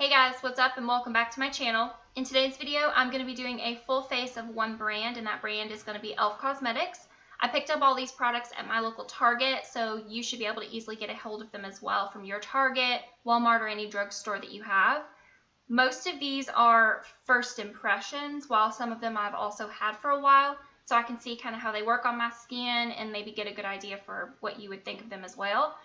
Hey guys, what's up and welcome back to my channel. In today's video, I'm going to be doing a full face of one brand, and that brand is going to be E.L.F Cosmetics. I picked up all these products at my local Target, so you should be able to easily get a hold of them as well from your Target, Walmart, or any drugstore that you have. Most of these are first impressions, while some of them I've also had for a while, so I can see kind of how they work on my skin and maybe get a good idea for what you would think of them as well.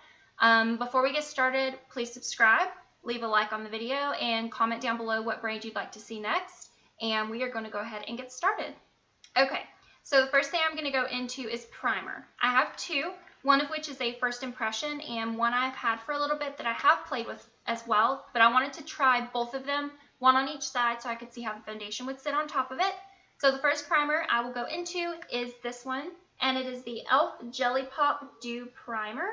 Before we get started, please subscribe. Leave a like on the video and comment down below what brand you'd like to see next, and we are going to go ahead and get started. Okay, so the first thing I'm going to go into is primer. I have two, one of which is a first impression and one I've had for a little bit that I have played with as well, but I wanted to try both of them, one on each side, so I could see how the foundation would sit on top of it. So the first primer I will go into is this one, and it is the E.L.F Jelly Pop Dew Primer.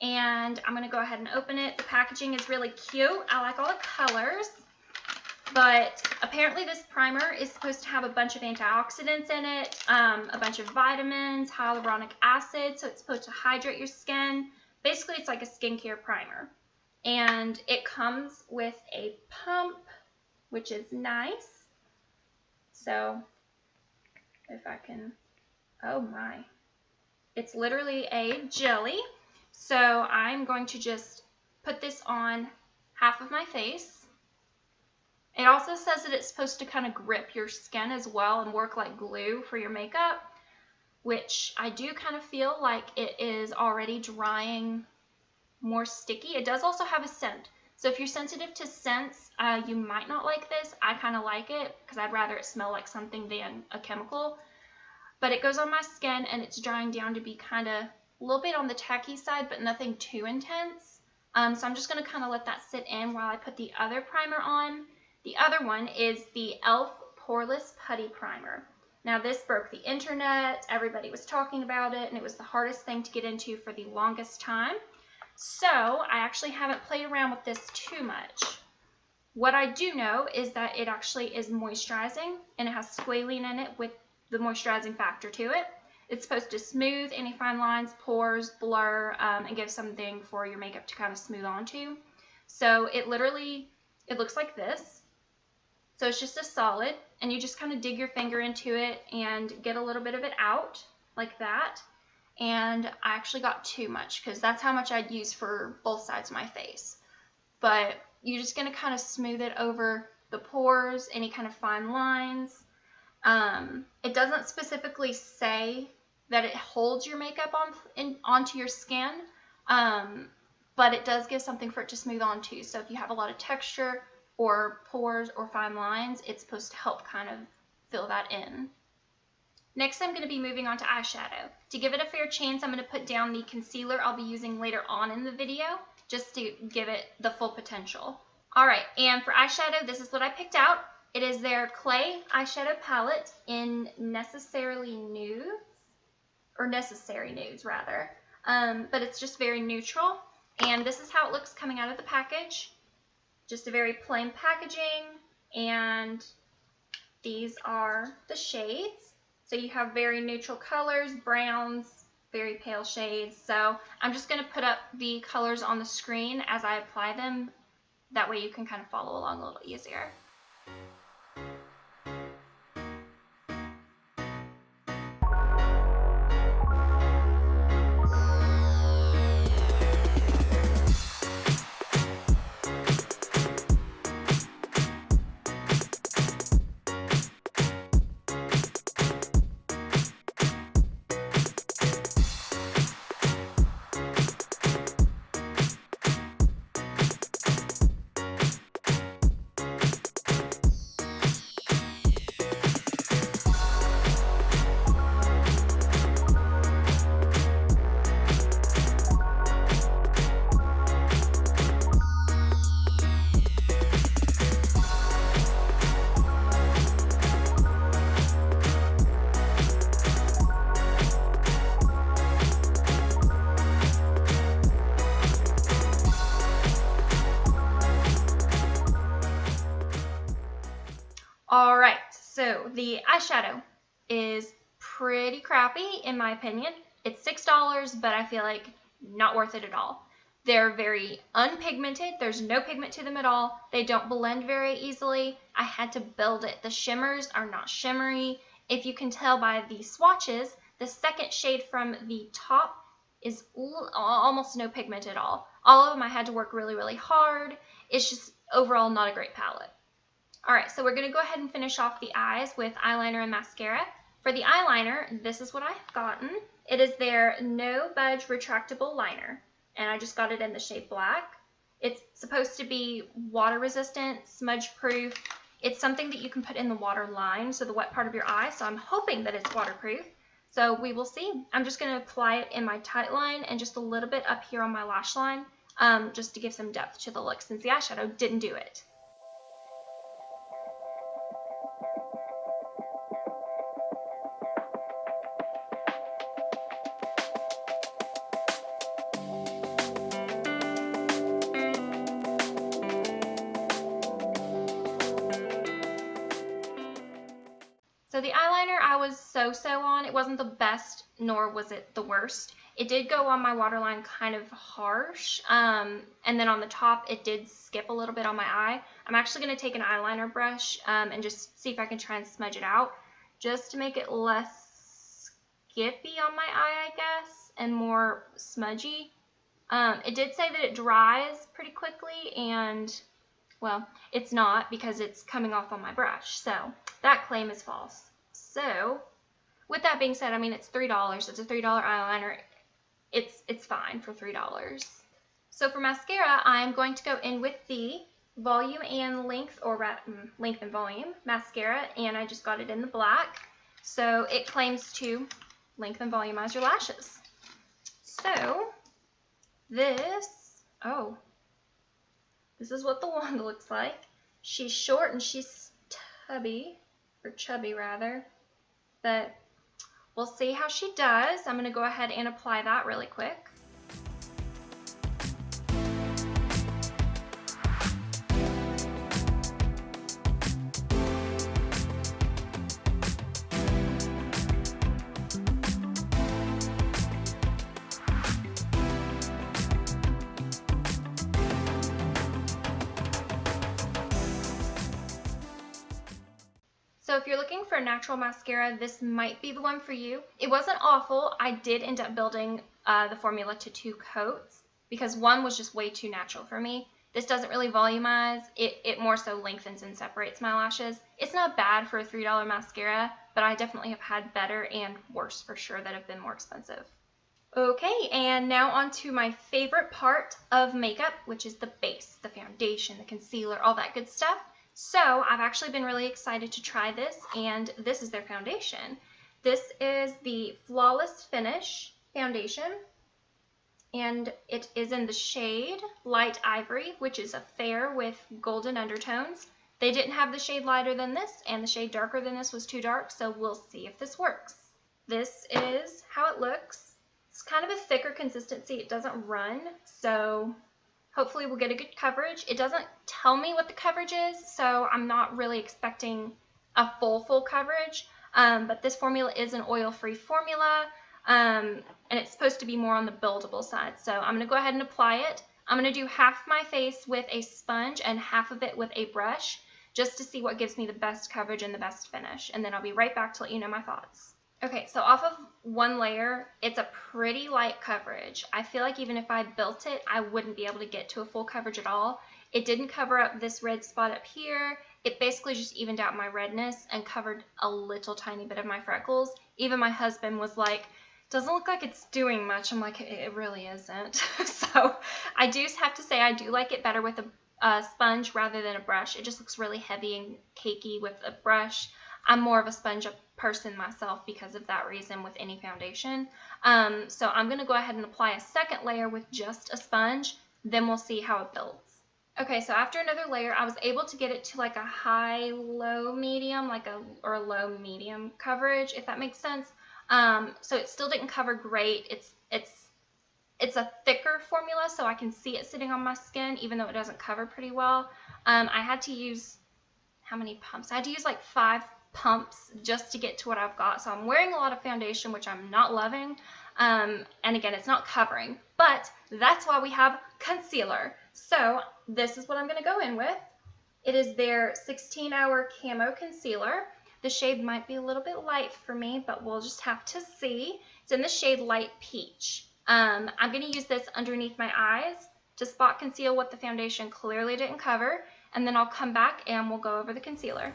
And I'm going to go ahead and open it. The packaging is really cute. I like all the colors. But apparently this primer is supposed to have a bunch of antioxidants in it, a bunch of vitamins, hyaluronic acid, so it's supposed to hydrate your skin. Basically, it's like a skincare primer. And it comes with a pump, which is nice. So, if I can, oh my. It's literally a jelly. So I'm going to just put this on half of my face. It also says that it's supposed to kind of grip your skin as well and work like glue for your makeup, which I do kind of feel like it is already drying more sticky. It does also have a scent. So if you're sensitive to scents, you might not like this. I kind of like it because I'd rather it smell like something than a chemical. But it goes on my skin and it's drying down to be kind of a little bit on the tacky side, but nothing too intense. So I'm just going to kind of let that sit in while I put the other primer on. The other one is the E.L.F Poreless Putty Primer. Now this broke the internet, everybody was talking about it, and it was the hardest thing to get into for the longest time. So I actually haven't played around with this too much. What I do know is that it actually is moisturizing, and it has squalene in it with the moisturizing factor to it. It's supposed to smooth any fine lines, pores, blur, and give something for your makeup to kind of smooth onto. So it looks like this. So it's just a solid, and you just kind of dig your finger into it and get a little bit of it out, like that. And I actually got too much, because that's how much I'd use for both sides of my face. But you're just going to kind of smooth it over the pores, any kind of fine lines. It doesn't specifically say that it holds your makeup onto your skin, but it does give something for it to smooth onto. So if you have a lot of texture or pores or fine lines, it's supposed to help kind of fill that in. Next, I'm going to be moving on to eyeshadow. To give it a fair chance, I'm going to put down the concealer I'll be using later on in the video, just to give it the full potential. Alright, and for eyeshadow, this is what I picked out. It is their clay eyeshadow palette in Necessary Nudes, rather. But it's just very neutral. And this is how it looks coming out of the package. Just a very plain packaging. And these are the shades. So you have very neutral colors, browns, very pale shades. So I'm just going to put up the colors on the screen as I apply them. That way you can kind of follow along a little easier. Alright, so the eyeshadow is pretty crappy in my opinion. It's $6, but I feel like not worth it at all. They're very unpigmented. There's no pigment to them at all. They don't blend very easily. I had to build it. The shimmers are not shimmery. If you can tell by the swatches, the second shade from the top is almost no pigment at all. All of them I had to work really, really hard. It's just overall not a great palette. Alright, so we're going to go ahead and finish off the eyes with eyeliner and mascara. For the eyeliner, this is what I have gotten. It is their No Budge Retractable Liner, and I just got it in the shade Black. It's supposed to be water resistant, smudge proof. It's something that you can put in the water line, so the wet part of your eye, so I'm hoping that it's waterproof. So we will see. I'm just going to apply it in my tight line and just a little bit up here on my lash line, just to give some depth to the look since the eyeshadow didn't do it. So the eyeliner I was so-so on. It wasn't the best, nor was it the worst. It did go on my waterline kind of harsh, and then on the top it did skip a little bit on my eye. I'm actually going to take an eyeliner brush and just see if I can try and smudge it out, just to make it less skippy on my eye, I guess, and more smudgy. It did say that it dries pretty quickly, and well, it's not because it's coming off on my brush, so that claim is false. So, with that being said, I mean, it's $3. It's a $3 eyeliner. It's fine for $3. So for mascara, I'm going to go in with the Volume and Length, or Length and Volume mascara, and I just got it in the black. So it claims to lengthen and volumize your lashes. So this is what the wand looks like. She's short and she's tubby, or chubby rather, but we'll see how she does. I'm going to go ahead and apply that really quick. So if you're looking for a natural mascara, this might be the one for you. It wasn't awful. I did end up building the formula to 2 coats because one was just way too natural for me. This doesn't really volumize. It more so lengthens and separates my lashes. It's not bad for a $3 mascara, but I definitely have had better and worse for sure that have been more expensive. Okay, and now on to my favorite part of makeup, which is the base, the foundation, the concealer, all that good stuff. So I've actually been really excited to try this, and this is their foundation. This is the Flawless Finish foundation, and it is in the shade Light Ivory, which is a fair with golden undertones. They didn't have the shade lighter than this, and the shade darker than this was too dark, so we'll see if this works. This is how it looks. It's kind of a thicker consistency. It doesn't run, so hopefully we'll get a good coverage. It doesn't tell me what the coverage is, so I'm not really expecting a full coverage, but this formula is an oil-free formula, and it's supposed to be more on the buildable side. So I'm going to go ahead and apply it. I'm going to do half my face with a sponge and half of it with a brush, just to see what gives me the best coverage and the best finish, and then I'll be right back to let you know my thoughts. Okay, so off of one layer, it's a pretty light coverage. I feel like even if I built it, I wouldn't be able to get to a full coverage at all. It didn't cover up this red spot up here. It basically just evened out my redness and covered a little tiny bit of my freckles. Even my husband was like, doesn't look like it's doing much. I'm like, it really isn't. So I do have to say I do like it better with a sponge rather than a brush. It just looks really heavy and cakey with a brush. I'm more of a sponge person myself because of that reason with any foundation. So I'm going to go ahead and apply a second layer with just a sponge, then we'll see how it builds. Okay, so after another layer, I was able to get it to like a high-low medium, or a low-medium coverage, if that makes sense. So it still didn't cover great. It's a thicker formula, so I can see it sitting on my skin, even though it doesn't cover pretty well. I had to use, how many pumps? I had to use like 5 pumps just to get to what I've got. So I'm wearing a lot of foundation, which I'm not loving. And again, it's not covering, but That's why we have concealer. So this is what I'm going to go in with. It is their 16-hour Camo Concealer. The shade might be a little bit light for me, but we'll just have to see. It's in the shade Light Peach. I'm going to use this underneath my eyes to spot conceal what the foundation clearly didn't cover, and then I'll come back and we'll go over the concealer.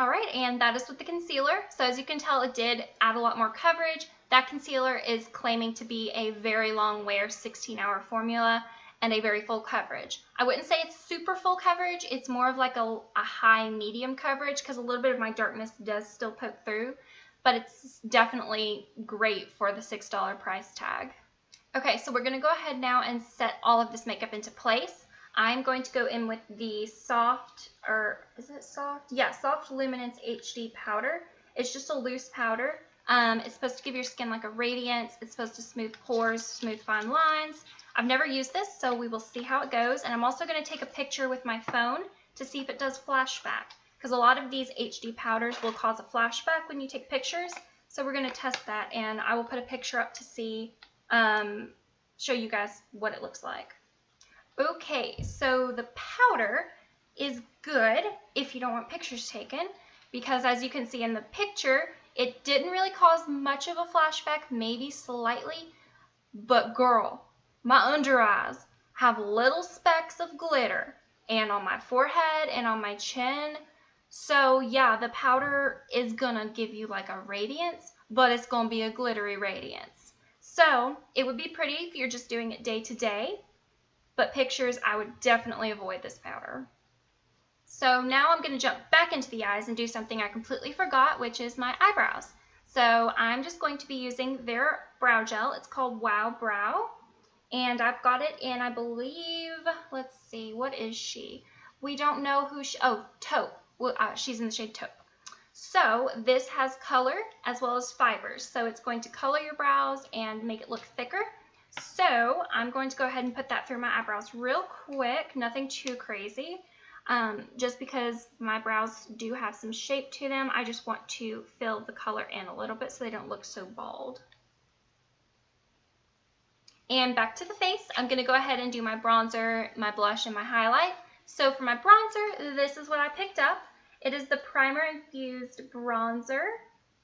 Alright, and that is with the concealer. So as you can tell, it did add a lot more coverage. That concealer is claiming to be a very long wear 16-hour formula and a very full coverage. I wouldn't say it's super full coverage. It's more of like a high medium coverage because a little bit of my darkness does still poke through, but it's definitely great for the $6 price tag. Okay, so we're going to go ahead now and set all of this makeup into place. I'm going to go in with the soft, or is it soft? Yeah, Soft Luminance HD powder. It's just a loose powder. It's supposed to give your skin like a radiance. It's supposed to smooth pores, smooth fine lines. I've never used this, so we will see how it goes. And I'm also going to take a picture with my phone to see if it does flashback, because a lot of these HD powders will cause a flashback when you take pictures. So we're going to test that, and I will put a picture up to see, show you guys what it looks like. Okay, so the powder is good if you don't want pictures taken, because as you can see in the picture, it didn't really cause much of a flashback, maybe slightly, but girl, my under eyes have little specks of glitter, and on my forehead and on my chin. So yeah, the powder is gonna give you like a radiance, but it's gonna be a glittery radiance. So it would be pretty if you're just doing it day to day. But pictures, I would definitely avoid this powder. So now I'm going to jump back into the eyes and do something I completely forgot, which is my eyebrows. So I'm just going to be using their brow gel. It's called Wow Brow. And I've got it in, I believe, let's see, what is she? We don't know who she, oh, Taupe. Well, she's in the shade Taupe. So this has color as well as fibers. So it's going to color your brows and make it look thicker. So I'm going to go ahead and put that through my eyebrows real quick, nothing too crazy, just because my brows do have some shape to them. I just want to fill the color in a little bit so they don't look so bald. And back to the face, I'm going to go ahead and do my bronzer, my blush, and my highlight. So for my bronzer, this is what I picked up. It is the Primer Infused Bronzer,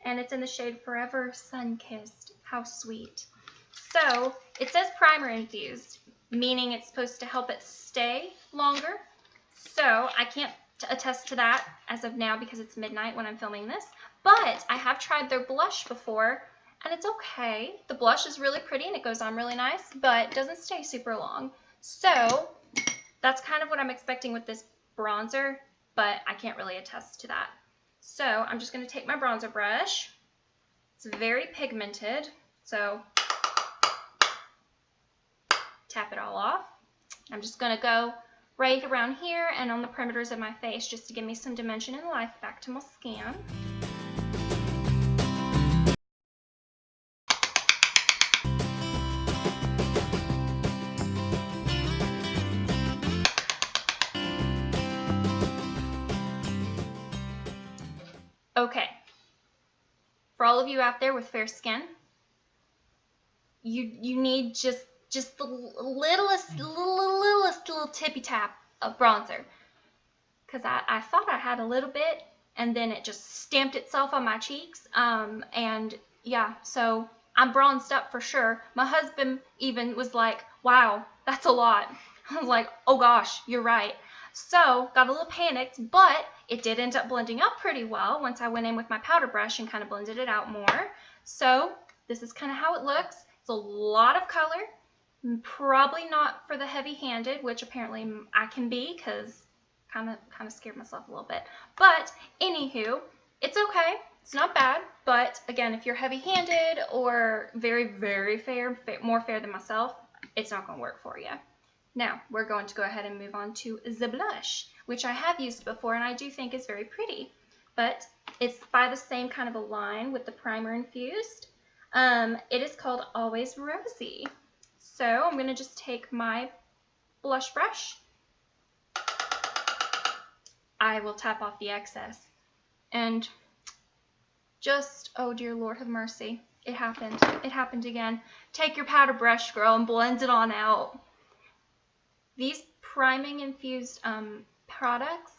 and it's in the shade Forever Sun-Kissed. How sweet. So it says primer infused, meaning it's supposed to help it stay longer. So I can't attest to that as of now because it's midnight when I'm filming this. But I have tried their blush before, and it's okay. The blush is really pretty and it goes on really nice, but doesn't stay super long. So that's kind of what I'm expecting with this bronzer, but I can't really attest to that. So I'm just going to take my bronzer brush. It's very pigmented, so tap it all off. I'm just going to go right around here and on the perimeters of my face just to give me some dimension and life back to my skin. Okay, for all of you out there with fair skin, you need just the littlest little tippy tap of bronzer, because I thought I had a little bit and then it just stamped itself on my cheeks, and yeah, so I'm bronzed up for sure. My husband even was like, wow, that's a lot. I was like, oh gosh, you're right. So got a little panicked, but it did end up blending up pretty well once I went in with my powder brush and kind of blended it out more. So this is kind of how it looks. It's a lot of color. Probably not for the heavy-handed, which apparently I can be, because kind of scared myself a little bit. But anywho, it's okay. It's not bad. But again, if you're heavy-handed or very, very fair, more fair than myself, it's not going to work for you. Now, we're going to go ahead and move on to the blush, which I have used before and I do think is very pretty. But it's by the same kind of a line with the primer Infused. It is called Always Rosy. So I'm going to just take my blush brush. I will tap off the excess. And just, oh dear Lord have mercy, it happened. It happened again. Take your powder brush, girl, and blend it on out. These priming Infused products,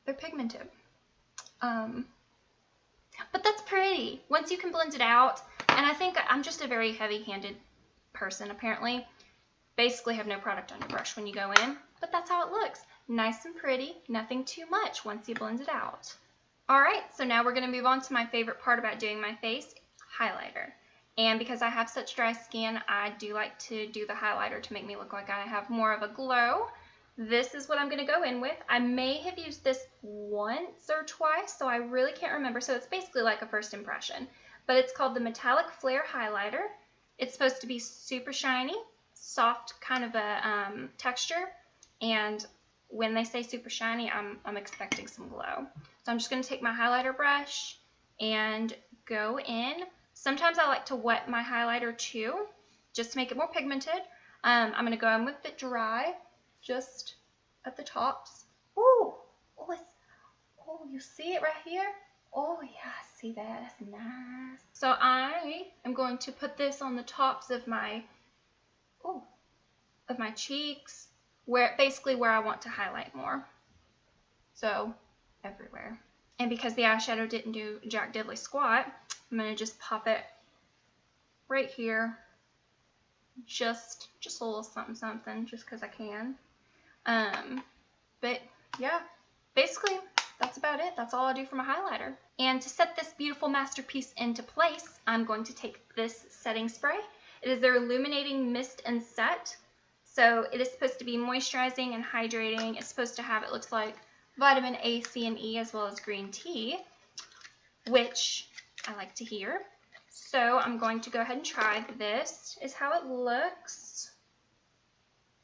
they're pigmented. But that's pretty once you can blend it out. And I think I'm just a very heavy-handed person, apparently. Basically have no product on your brush when you go in, but that's how it looks. Nice and pretty, nothing too much once you blend it out. Alright, so now we're going to move on to my favorite part about doing my face, highlighter. And because I have such dry skin, I do like to do the highlighter to make me look like I have more of a glow. This is what I'm going to go in with. I may have used this once or twice, so I really can't remember. So it's basically like a first impression. But it's called the Metallic Flare Highlighter. It's supposed to be super shiny, soft kind of a texture. And when they say super shiny, I'm expecting some glow. So I'm just going to take my highlighter brush and go in. Sometimes I like to wet my highlighter too, just to make it more pigmented. I'm going to go in with it dry, just at the tops. Oh, you see it right here? Oh yeah, I see that. That's nice. So I am going to put this on the tops of my cheeks, basically where I want to highlight more. So everywhere. And because the eyeshadow didn't do jack diddly squat, I'm going to just pop it right here. Just a little something something, just because I can. But yeah, basically that's about it. That's all I do for my highlighter. And to set this beautiful masterpiece into place, I'm going to take this setting spray. It is their Illuminating Mist and Set. So it is supposed to be moisturizing and hydrating. It's supposed to have, it looks like, vitamin A, C, and E, as well as green tea, which I like to hear. So I'm going to go ahead and try. This is how it looks.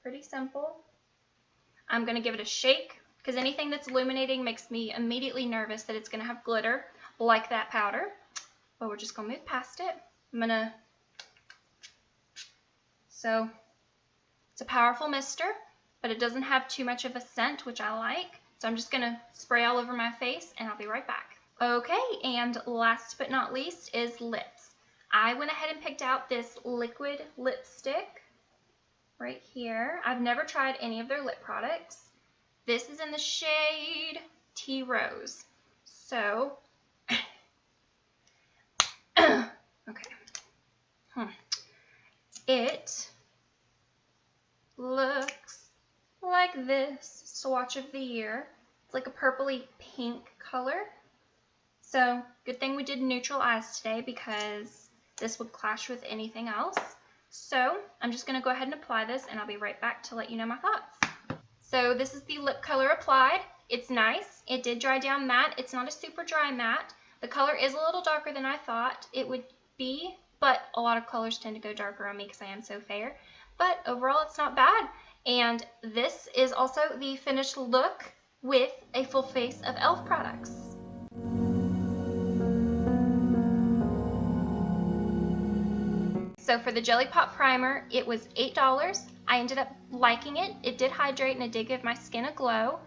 Pretty simple. I'm going to give it a shake, because anything that's illuminating makes me immediately nervous that it's going to have glitter, like that powder. But we're just going to move past it. So it's a powerful mister, but it doesn't have too much of a scent, which I like. So I'm just going to spray all over my face, and I'll be right back. Okay, and last but not least is lips. I went ahead and picked out this liquid lipstick right here. I've never tried any of their lip products. This is in the shade Tea Rose. So, okay. It looks like this swatch of the year. It's like a purpley pink color. So, good thing we did neutral eyes today because this would clash with anything else. So, I'm just going to go ahead and apply this, and I'll be right back to let you know my thoughts. So, this is the lip color applied. It's nice. It did dry down matte. It's not a super dry matte. The color is a little darker than I thought it would be, but a lot of colors tend to go darker on me because I am so fair. But overall, it's not bad. And this is also the finished look with a full face of E.L.F products. So for the Jelly Pop Primer, it was $8. I ended up liking it. It did hydrate and it did give my skin a glow.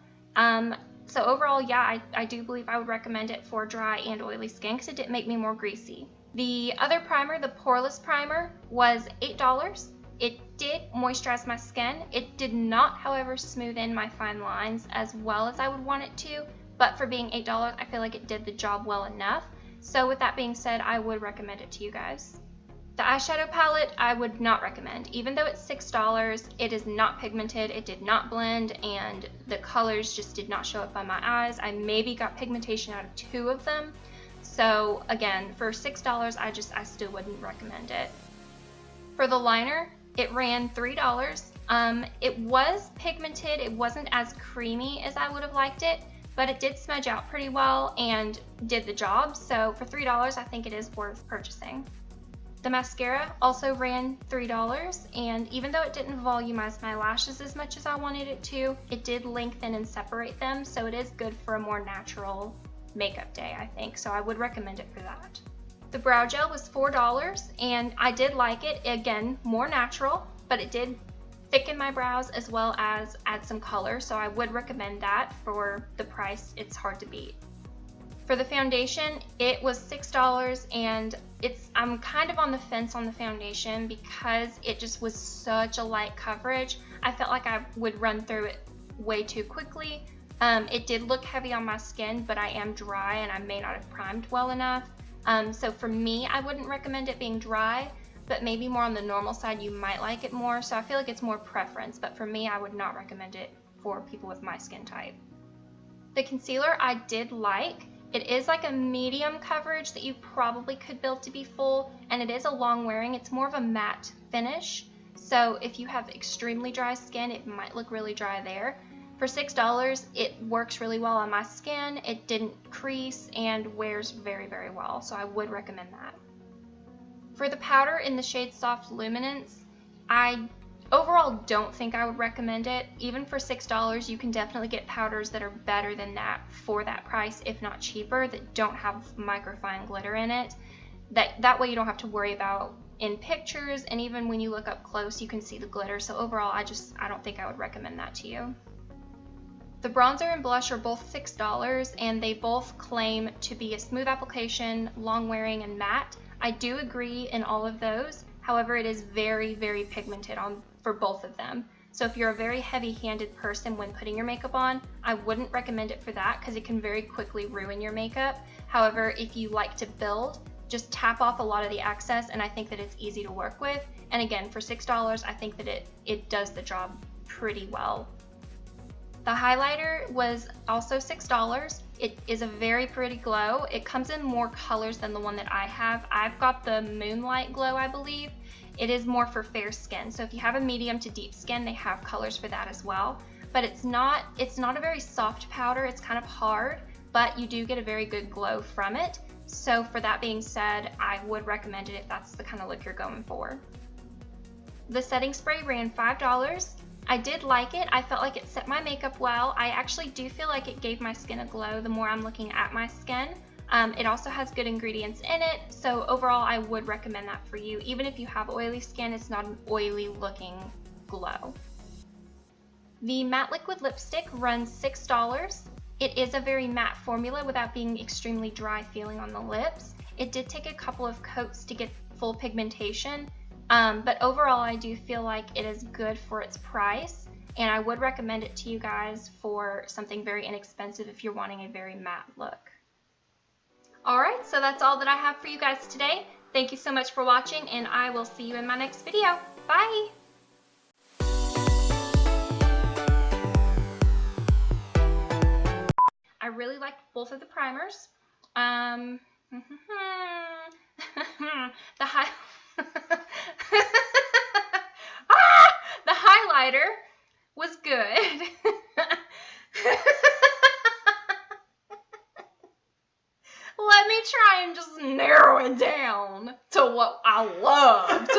So overall, yeah, I do believe I would recommend it for dry and oily skin because it did make me more greasy. The other primer, the Poreless Primer, was $8. It did moisturize my skin. It did not, however, smooth in my fine lines as well as I would want it to, but for being $8, I feel like it did the job well enough. So with that being said, I would recommend it to you guys. The eyeshadow palette, I would not recommend. Even though it's $6, it is not pigmented, it did not blend, and the colors just did not show up on my eyes. I maybe got pigmentation out of 2 of them. So again, for $6, I still wouldn't recommend it. For the liner, it ran $3. It was pigmented, it wasn't as creamy as I would have liked it, but it did smudge out pretty well and did the job. So for $3, I think it is worth purchasing. The mascara also ran $3, and even though it didn't volumize my lashes as much as I wanted it to, it did lengthen and separate them, so it is good for a more natural makeup day, I think, so I would recommend it for that. The brow gel was $4, and I did like it. Again, more natural, but it did thicken my brows as well as add some color, so I would recommend that. For the price, it's hard to beat. For the foundation, it was $6, and I'm kind of on the fence on the foundation because it just was such a light coverage. I felt like I would run through it way too quickly. It did look heavy on my skin, but I am dry and I may not have primed well enough. So for me, I wouldn't recommend it being dry, but maybe more on the normal side, you might like it more. So I feel like it's more preference, but for me, I would not recommend it for people with my skin type. The concealer I did like. It is like a medium coverage that you probably could build to be full, and it is a long wearing. It's more of a matte finish, so if you have extremely dry skin, it might look really dry there. For $6, it works really well on my skin. It didn't crease and wears very, very well, so I would recommend that. For the powder in the shade Soft Luminance, I overall don't think I would recommend it. Even for $6, you can definitely get powders that are better than that for that price, if not cheaper, that don't have microfine glitter in it. That way you don't have to worry about in pictures, and even when you look up close, you can see the glitter. So overall, I don't think I would recommend that to you. The bronzer and blush are both $6, and they both claim to be a smooth application, long wearing, and matte. I do agree in all of those. However, it is very, very pigmented for both of them. So if you're a very heavy-handed person when putting your makeup on, I wouldn't recommend it for that because it can very quickly ruin your makeup. However, if you like to build, just tap off a lot of the excess, and I think that it's easy to work with. And again, for $6, I think that it does the job pretty well. The highlighter was also $6. It is a very pretty glow. It comes in more colors than the one that I have. I've got the Moonlight Glow, I believe. It is more for fair skin. So if you have a medium to deep skin, they have colors for that as well. But it's not a very soft powder. It's kind of hard, but you do get a very good glow from it. So for that being said, I would recommend it if that's the kind of look you're going for. The setting spray ran $5. I did like it. I felt like it set my makeup well. I actually do feel like it gave my skin a glow the more I'm looking at my skin. It also has good ingredients in it, so overall I would recommend that for you. Even if you have oily skin, it's not an oily looking glow. The matte liquid lipstick runs $6. It is a very matte formula without being extremely dry feeling on the lips. It did take a couple of coats to get full pigmentation. But overall, I do feel like it is good for its price, and I would recommend it to you guys for something very inexpensive if you're wanting a very matte look. Alright, so that's all that I have for you guys today. Thank you so much for watching, and I will see you in my next video. Bye! I really liked both of the primers. The highlighter was good. Let me try and just narrow it down to what I loved.